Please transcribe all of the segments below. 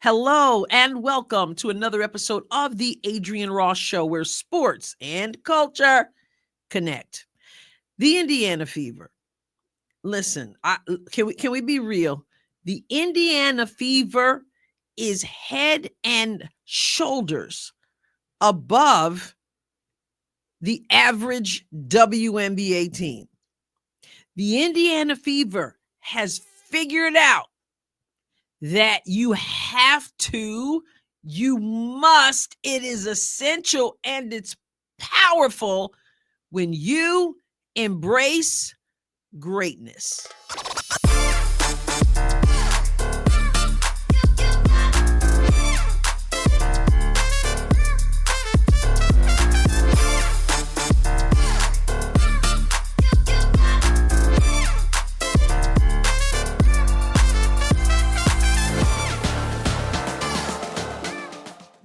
Hello and welcome to another episode of the Adrienne Ross Show, where sports and culture connect. The Indiana Fever. Listen, can we be real? The Indiana Fever is head and shoulders above the average WNBA team. The Indiana Fever has figured out that you must, it is essential and it's powerful when you embrace greatness.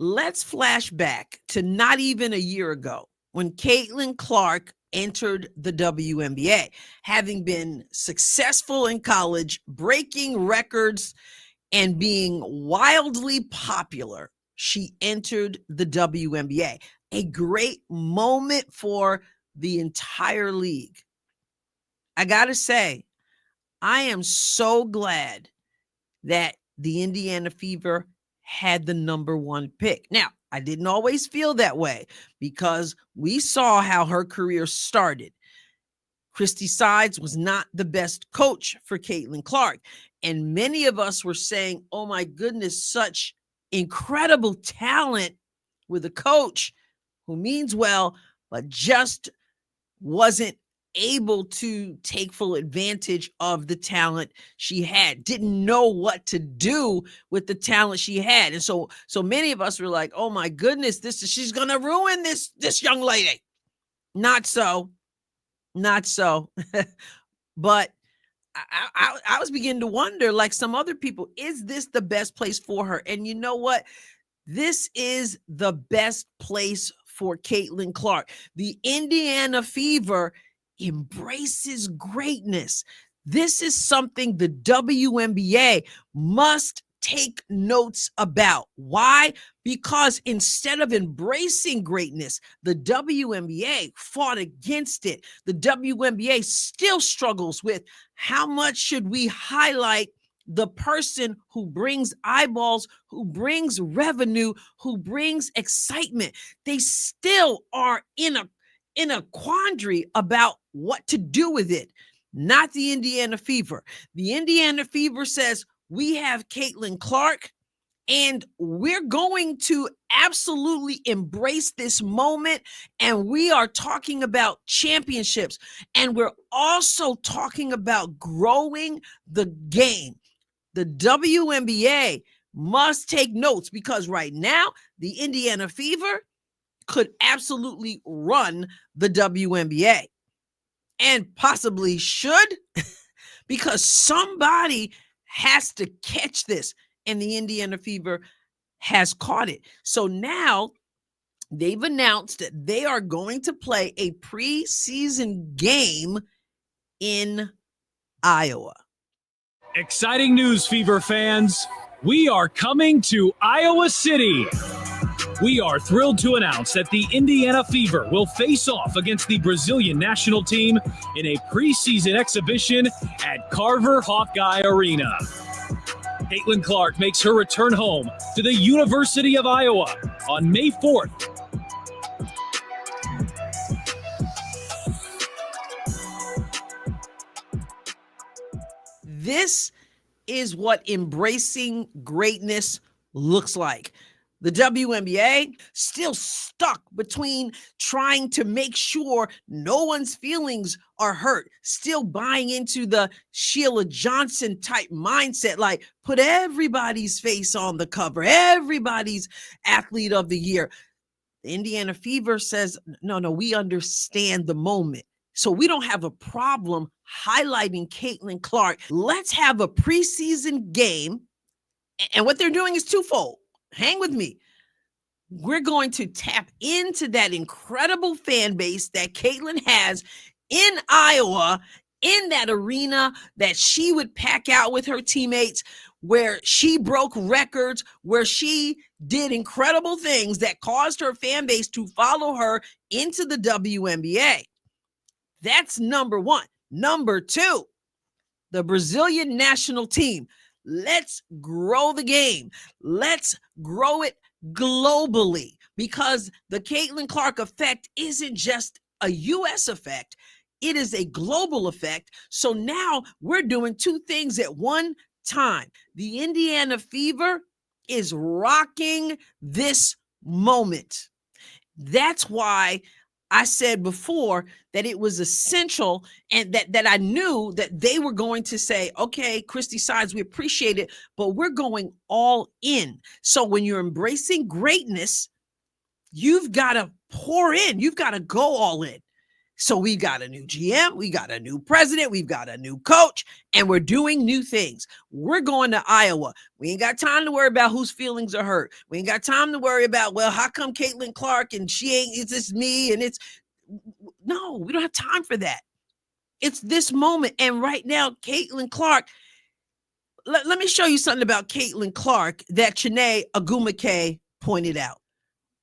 Let's flash back to not even a year ago when Caitlin Clark entered the WNBA. Having been successful in college, breaking records, and being wildly popular, she entered the WNBA. A great moment for the entire league. I gotta say, I am so glad that the Indiana Fever had the number one pick. Now, I didn't always feel that way because we saw how her career started. Christy Sides was not the best coach for Caitlin Clark. And many of us were saying, oh my goodness, such incredible talent with a coach who means well, but just wasn't able to take full advantage of the talent she had, didn't know what to do with the talent she had. And so many of us were like, oh my goodness, she's going to ruin this young lady. Not so. But I was beginning to wonder, like some other people, is this the best place for her? And you know what? This is the best place for Caitlin Clark. The Indiana Fever embraces greatness. This is something the WNBA must take notes about. Why? Because instead of embracing greatness, the WNBA fought against it. The WNBA still struggles with how much should we highlight the person who brings eyeballs, who brings revenue, who brings excitement. They still are in a quandary about what to do with it. Not the Indiana Fever. The Indiana Fever says, we have Caitlin Clark, and we're going to absolutely embrace this moment. And we are talking about championships. And we're also talking about growing the game. The WNBA must take notes because right now, the Indiana Fever could absolutely run the WNBA and possibly should because somebody has to catch this, and the Indiana Fever has caught it. So now they've announced that they are going to play a preseason game in Iowa. Exciting news, Fever fans. We are coming to Iowa City. We are thrilled to announce that the Indiana Fever will face off against the Brazilian national team in a preseason exhibition at Carver Hawkeye Arena. Caitlin Clark makes her return home to the University of Iowa on May 4th. This is what embracing greatness looks like. The WNBA still stuck between trying to make sure no one's feelings are hurt, still buying into the Sheila Johnson type mindset, like put everybody's face on the cover, everybody's athlete of the year. The Indiana Fever says, no, we understand the moment. So we don't have a problem highlighting Caitlin Clark. Let's have a preseason game. And what they're doing is twofold. Hang with me. We're going to tap into that incredible fan base that Caitlin has in Iowa, in that arena that she would pack out with her teammates. where she broke records, where she did incredible things that caused her fan base to follow her into the WNBA. That's number one. Number two, the Brazilian national team. Let's grow the game. Let's grow it globally, because the Caitlin Clark effect isn't just a US effect, it is a global effect. So now we're doing two things at one time. The Indiana Fever is rocking this moment. That's why I said before that it was essential, and that I knew that they were going to say, okay, Christy Sides, we appreciate it, but we're going all in. So when you're embracing greatness, you've got to pour in, you've got to go all in. So we got a new GM, we got a new president, we've got a new coach, and we're doing new things. We're going to Iowa. We ain't got time to worry about whose feelings are hurt. We ain't got time to worry about, well, how come Caitlin Clark and she ain't, it's just me, and it's, no, we don't have time for that. It's this moment. And right now, Caitlin Clark, let me show you something about Caitlin Clark that Chiney Ogwumike pointed out.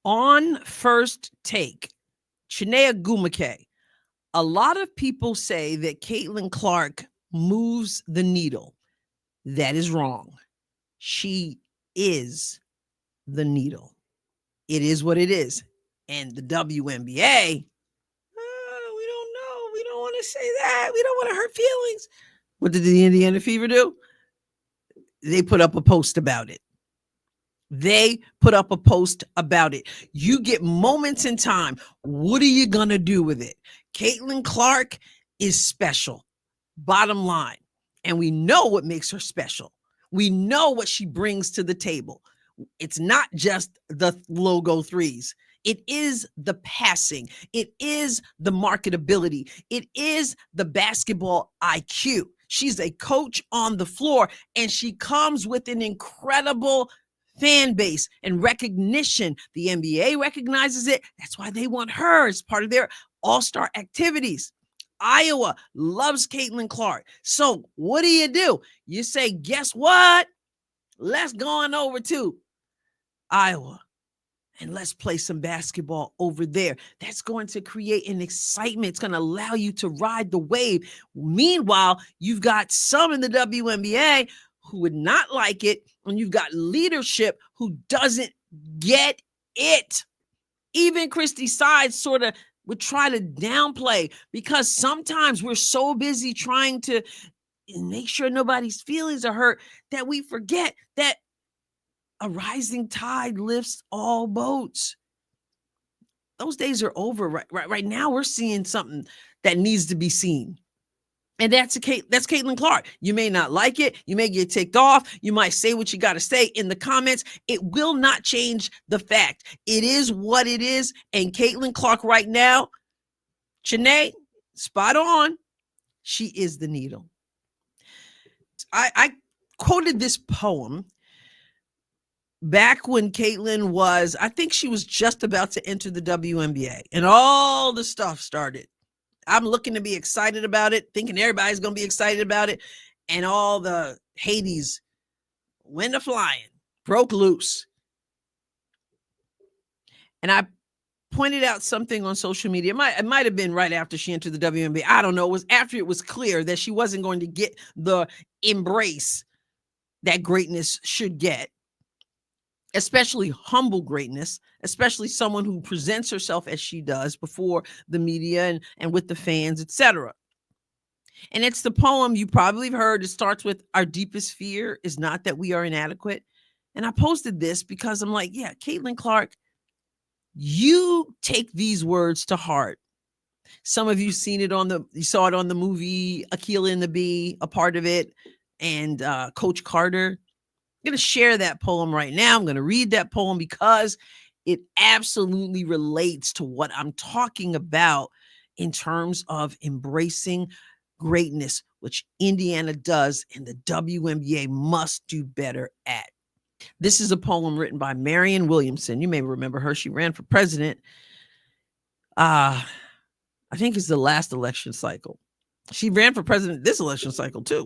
On First Take, Chiney Ogwumike, a lot of people say that Caitlin Clark moves the needle. That is wrong. She is the needle. It is what it is. And the WNBA, we don't know. We don't want to say that. We don't want to hurt feelings. What did the Indiana Fever do? They put up a post about it. They put up a post about it. You get moments in time. What are you going to do with it? Caitlin Clark is special, bottom line. And we know what makes her special. We know what she brings to the table. It's not just the logo threes. It is the passing. It is the marketability. It is the basketball IQ. She's a coach on the floor, and she comes with an incredible fan base and recognition. The NBA recognizes it. That's why they want her as part of their all-star activities. Iowa loves Caitlin Clark. So what do? You say, guess what? Let's go on over to Iowa and let's play some basketball over there. That's going to create an excitement. It's going to allow you to ride the wave. Meanwhile, you've got some in the WNBA who would not like it, and you've got leadership who doesn't get it. Even Christy Sides sort of would try to downplay, because sometimes we're so busy trying to make sure nobody's feelings are hurt that we forget that a rising tide lifts all boats. Those days are over. Right now, we're seeing something that needs to be seen. And that's Caitlin Clark. You may not like it. You may get ticked off. You might say what you got to say in the comments. It will not change the fact. It is what it is. And Caitlin Clark right now, Chiney, spot on. She is the needle. I quoted this poem back when Caitlin was, I think she was just about to enter the WNBA, and all the stuff started. I'm looking to be excited about it, thinking everybody's going to be excited about it. And all the Hades went flying, broke loose. And I pointed out something on social media. It might have been right after she entered the WNBA. I don't know. It was after it was clear that she wasn't going to get the embrace that greatness should get, especially humble greatness, especially someone who presents herself as she does before the media and with the fans, etc. And it's the poem you probably have heard. It starts with, our deepest fear is not that we are inadequate. And I posted this because I'm like, yeah, Caitlin Clark, you take these words to heart. Some of you saw it on the movie Akeelah and the Bee, a part of it, and Coach Carter. I'm going to share that poem right now. I'm going to read that poem because it absolutely relates to what I'm talking about in terms of embracing greatness, which Indiana does and the WNBA must do better at. This is a poem written by Marianne Williamson. You may remember her. She ran for president. I think it's the last election cycle. She ran for president this election cycle too.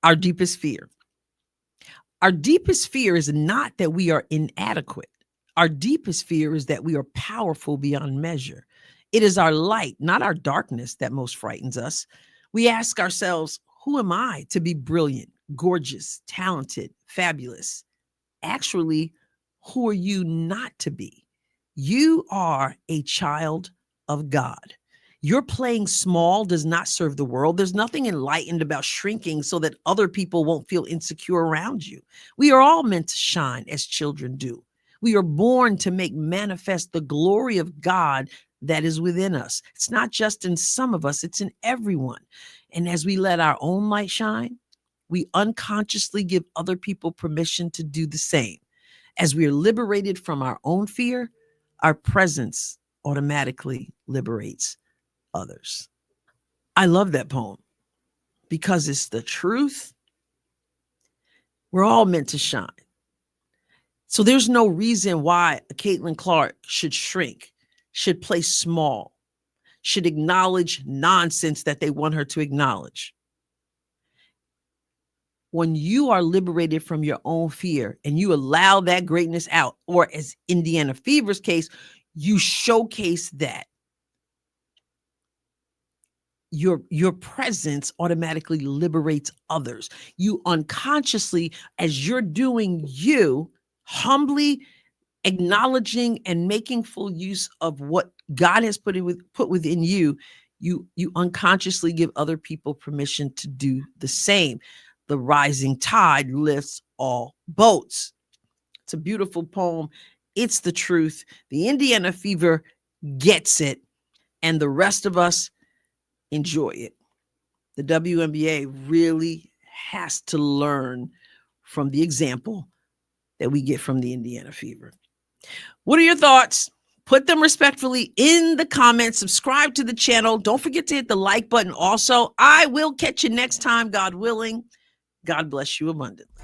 Our deepest fear. Our deepest fear is not that we are inadequate. Our deepest fear is that we are powerful beyond measure. It is our light, not our darkness, that most frightens us. We ask ourselves, who am I to be brilliant, gorgeous, talented, fabulous? Actually, who are you not to be? You are a child of God. Your playing small does not serve the world. There's nothing enlightened about shrinking so that other people won't feel insecure around you. We are all meant to shine as children do. We are born to make manifest the glory of God that is within us. It's not just in some of us, it's in everyone. And as we let our own light shine, we unconsciously give other people permission to do the same. As we are liberated from our own fear, our presence automatically liberates others. I love that poem because it's the truth. We're all meant to shine. So there's no reason why Caitlin Clark should shrink, should play small, should acknowledge nonsense that they want her to acknowledge. When you are liberated from your own fear and you allow that greatness out, or as Indiana Fever's case, you showcase that, your presence automatically liberates others. You unconsciously, as you're doing you, humbly acknowledging and making full use of what God has put within you, you unconsciously give other people permission to do the same. The rising tide lifts all boats. It's a beautiful poem. It's the truth. The Indiana Fever gets it, and the rest of us enjoy it. The WNBA really has to learn from the example that we get from the Indiana Fever. What are your thoughts? Put them respectfully in the comments. Subscribe to the channel. Don't forget to hit the like button also. I will catch you next time, God willing. God bless you abundantly.